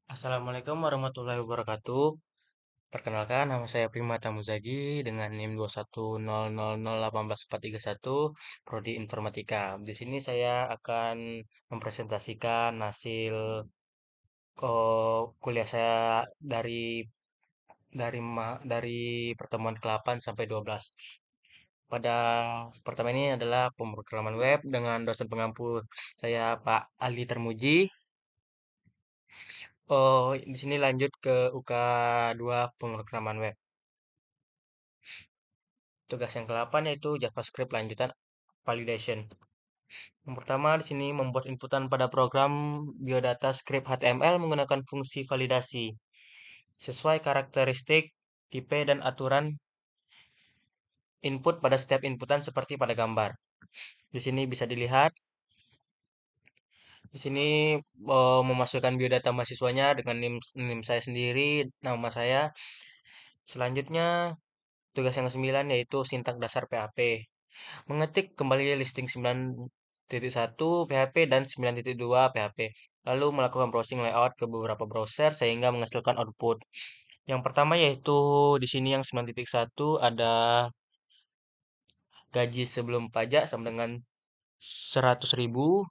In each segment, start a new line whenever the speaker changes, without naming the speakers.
Assalamualaikum warahmatullahi wabarakatuh. Perkenalkan, nama saya Primata Muzagi dengan NIM 210001841, Prodi Informatika. Di sini saya akan mempresentasikan hasil kuliah saya dari pertemuan ke-8 sampai 12. Pada pertama ini adalah pemrograman web dengan dosen pengampu saya Pak Ali Termuji. Di sini lanjut ke UK 2 pemrograman web. Tugas yang ke-8 yaitu JavaScript lanjutan validation. Yang pertama di sini membuat inputan pada program biodata script HTML menggunakan fungsi validasi sesuai karakteristik, tipe dan aturan input pada setiap inputan seperti pada gambar. Di sini bisa dilihat di sini memasukkan biodata mahasiswanya dengan NIM saya sendiri, nama saya. Selanjutnya tugas yang ke-9 yaitu sintak dasar PHP. Mengetik kembali listing 9.1 PHP dan 9.2 PHP, lalu melakukan browsing layout ke beberapa browser sehingga menghasilkan output. Yang pertama yaitu di sini yang 9.1 ada gaji sebelum pajak sama dengan 100.000,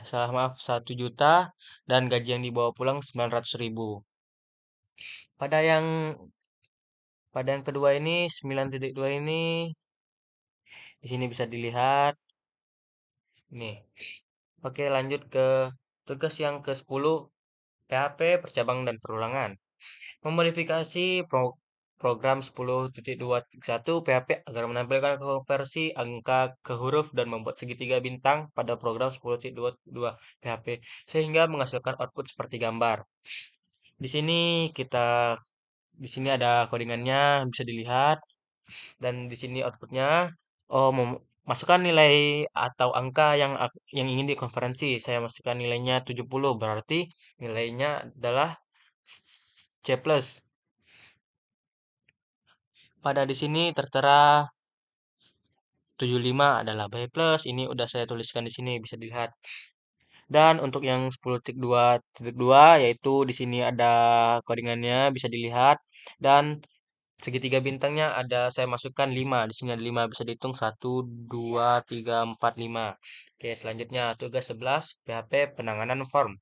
salah maaf 1 juta, dan gaji yang dibawa pulang 900.000. Pada yang pada yang kedua ini 9.2 ini di sini bisa dilihat nih. Oke, lanjut ke tugas yang ke-10, PHP percabang dan perulangan. Memodifikasi program 10.2.1 PHP agar menampilkan konversi angka ke huruf dan membuat segitiga bintang pada program 10.2.2 PHP sehingga menghasilkan output seperti gambar. Di sini di sini ada codingannya bisa dilihat, dan di sini outputnya masukkan nilai atau angka yang ingin dikonversi. Saya masukkan nilainya 70, berarti nilainya adalah C plus. Pada di sini tertera 75 adalah B plus. Ini udah saya tuliskan di sini bisa dilihat. Dan untuk yang 10.2.2 yaitu di sini ada codingannya bisa dilihat, dan segitiga bintangnya ada saya masukkan 5. Di sini ada 5 bisa dihitung 1 2 3 4 5. Oke, selanjutnya tugas 11 PHP penanganan form.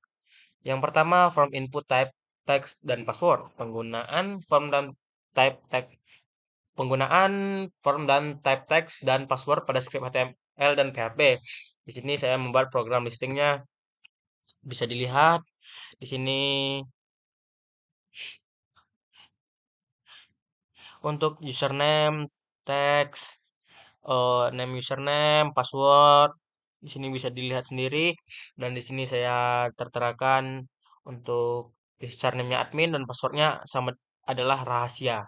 Yang pertama form input type text dan password. Penggunaan form dan type text dan password pada script HTML dan PHP. Di sini saya membuat program listingnya bisa dilihat di sini. Untuk username, text, name username, password, di sini bisa dilihat sendiri, dan di sini saya terterakan untuk username-nya admin dan passwordnya sama adalah rahasia.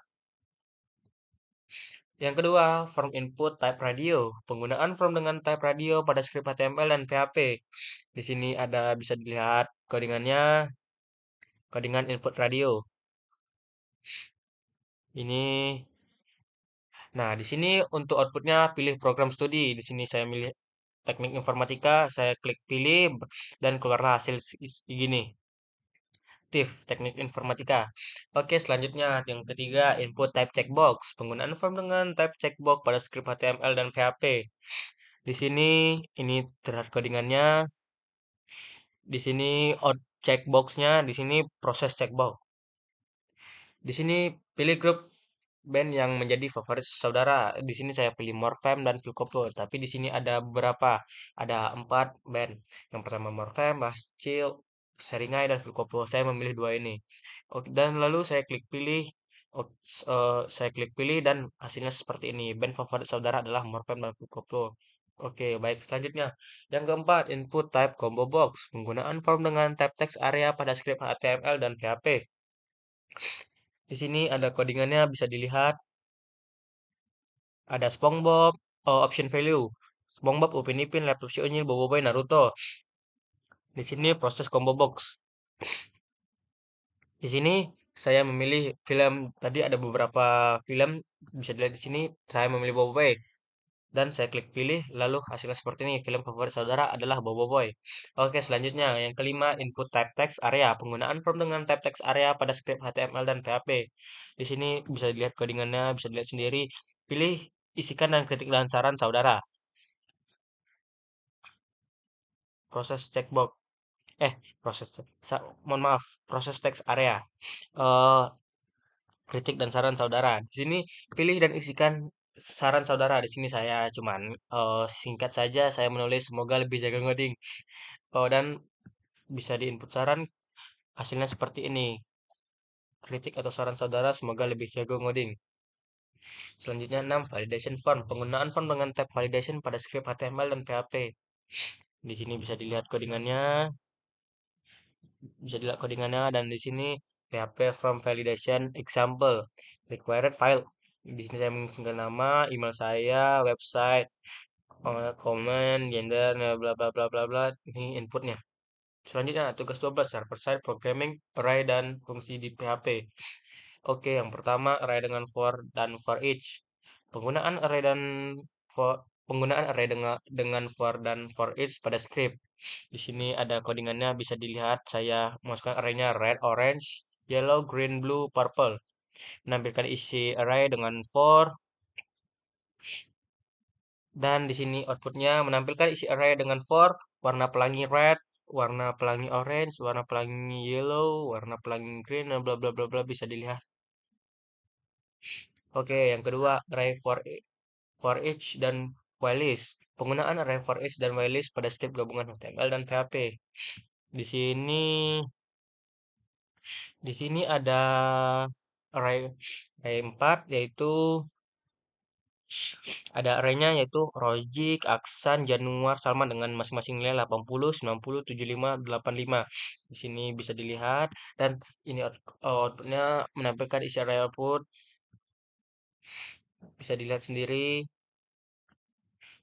Yang kedua, form input type radio. Penggunaan form dengan type radio pada script HTML dan PHP. Di sini ada bisa dilihat codingannya, codingan input radio. Ini Nah, di sini untuk outputnya pilih program studi. Di sini saya milih teknik informatika, saya klik pilih dan keluarlah hasil gini. Teknik informatika. Oke, selanjutnya yang ketiga input type checkbox. Penggunaan form dengan type checkbox pada script HTML dan PHP. Di sini ini terlihat codingannya. Di sini out checkboxnya, di sini proses checkbox. Di sini pilih grup band yang menjadi favorit saudara. Di sini saya pilih Morfem dan Philcoplo, tapi di sini ada beberapa, ada 4 band. Yang pertama Morfem, Chill, Seringai dan Philcoplo. Saya memilih dua ini. Oke, dan lalu saya klik pilih dan hasilnya seperti ini. Band favorit saudara adalah Morfem dan Philcoplo. Oke, baik selanjutnya. Yang keempat, input type combo box. Penggunaan form dengan type text area pada script HTML dan PHP. Di sini ada codingannya bisa dilihat. Ada SpongeBob, option value. SpongeBob, Upin Ipin, Laptop Si Unyil, Bobo Boy, Naruto. Di sini proses combo box. Di sini saya memilih film. Tadi ada beberapa film bisa dilihat di sini. Saya memilih Bobo Boy. Dan saya klik pilih, lalu hasilnya seperti ini. Film favorit saudara adalah Boboiboy. Oke, selanjutnya yang kelima, input type text area. Penggunaan form dengan type text area pada script HTML dan PHP. Di sini bisa dilihat codingannya, bisa dilihat sendiri. Pilih, isikan dan kritik dan saran saudara. Proses checkbox. Eh, proses. Mohon maaf, proses text area. Eh, kritik dan saran saudara. Di sini pilih dan isikan saran saudara. Di sini saya cuman singkat saja saya menulis semoga lebih jaga ngoding. Oh, dan bisa diinput saran hasilnya seperti ini. Kritik atau saran saudara semoga lebih jago ngoding. Selanjutnya 6 validation form. Penggunaan form dengan tab validation pada script HTML dan PHP. Di sini bisa dilihat codingannya, dan di sini PHP form validation example required file. Di sini saya menginputkan nama, email saya, website, comment, gender, bla bla bla bla bla. Ini inputnya. Selanjutnya tugas 12 server side programming array dan fungsi di PHP. Oke, yang pertama array dengan for dan for each. Penggunaan array dan for penggunaan array dengan for dan for each pada script. Di sini ada codingannya bisa dilihat. Saya masukkan arraynya red, orange, yellow, green, blue, purple. Menampilkan isi array dengan for dan di sini outputnya menampilkan isi array dengan for warna pelangi red, warna pelangi orange, warna pelangi yellow, warna pelangi green, dan bla bla bla bla bisa dilihat. Oke, yang kedua array for each dan whitelist. Penggunaan array for each dan whitelist pada script gabungan HTML dan PHP. Di sini di sini ada array 4 yaitu ada arraynya yaitu Rojik, Aksan, Januar, Salman dengan masing-masing nilai 80, 90, 75, 85. Di sini bisa dilihat dan ini outputnya menampilkan isi array output bisa dilihat sendiri.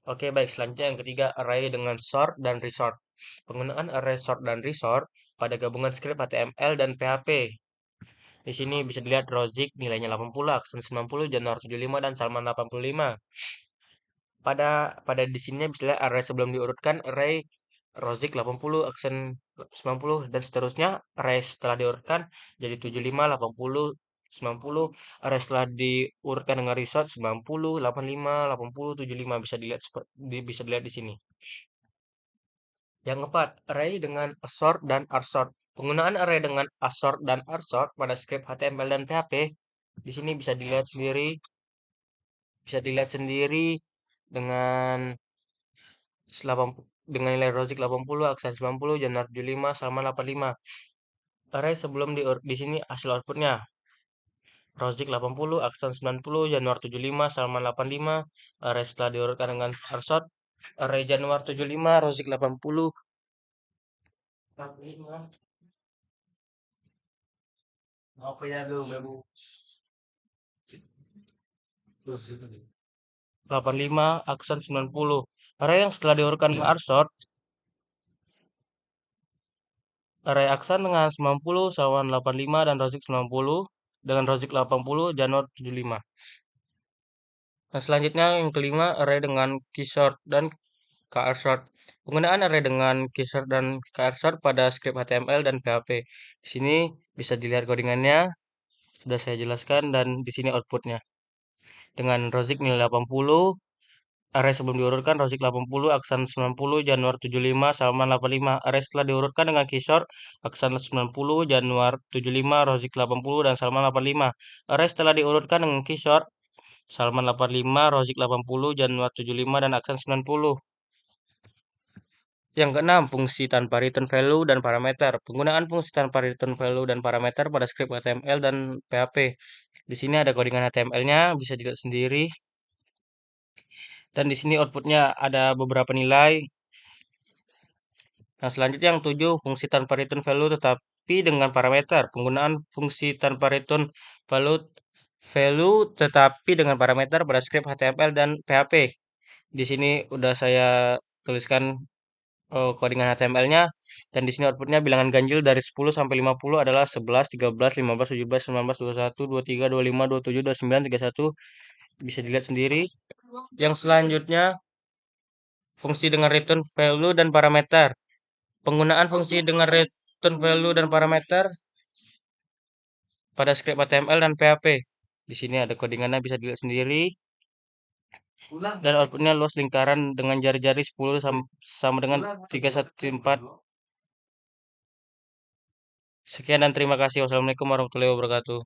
Oke, baik. Selanjutnya yang ketiga, array dengan sort dan resort. Penggunaan array sort dan resort pada gabungan script HTML dan PHP. Di sini bisa dilihat Rozik nilainya 80, Aksen 90, Januar 75, dan Salman 85. Pada pada di sini bisa lihat array sebelum diurutkan array Rozik 80, Aksen 90, dan seterusnya. Array setelah diurutkan jadi 75, 80, 90. Array setelah diurutkan dengan resort 90, 85, 80, 75 bisa dilihat bisa dilihat di sini. Yang keempat, array dengan assort dan arsort. Penggunaan array dengan assort dan arsort pada script HTML dan PHP di sini bisa dilihat sendiri dengan 80 dengan nilai logic 80, aksen 90, Januar 75, sama 85. Array sebelum di sini hasil outputnya. Logic 80, aksen 90, Januar 75, sama 85. Array setelah diurutkan dengan arsort. Array Januar 75, logic 80. Apa ya lu, baru 85, aksen 90. Array yang setelah diurutkan ke arsort, array aksen dengan 90 sama 85 dan logic 90 dengan logic 80 Januar 75. Nah, selanjutnya yang kelima array dengan keysort dan keysort. Penggunaan array dengan keysort dan keysort pada script HTML dan PHP. Di sini bisa dilihat codingannya, sudah saya jelaskan dan di sini outputnya. Dengan logic nilai 80, array sebelum diurutkan Rosik 80, Aksan 90, Januar 75, Salman 85. Array setelah diurutkan dengan keysort Aksan 90, Januar 75, Rosik 80, dan Salman 85. Array setelah diurutkan dengan keysort Salman 85, Rosik 80, Januar 75, dan Aksan 90. Yang keenam, fungsi tanpa return value dan parameter. Penggunaan fungsi tanpa return value dan parameter pada script HTML dan PHP. Di sini ada codingan HTML-nya, bisa dilihat sendiri. Dan di sini outputnya ada beberapa nilai. Nah, selanjutnya yang 7, fungsi tanpa return value tetapi dengan parameter. Penggunaan fungsi tanpa return value tetapi dengan parameter pada script HTML dan PHP. Di sini udah saya tuliskan codingan HTML-nya dan di sini outputnya bilangan ganjil dari 10 sampai 50 adalah 11, 13, 15, 17, 19, 21, 23, 25, 27, 29, 31. Bisa dilihat sendiri. Yang selanjutnya, fungsi dengan return value dan parameter. Penggunaan fungsi dengan return value dan parameter pada script HTML dan PHP. Di sini ada codingannya, bisa dilihat sendiri. Dan outputnya luas lingkaran dengan jari-jari 10 sama dengan 314. Sekian dan terima kasih. Wassalamualaikum warahmatullahi wabarakatuh.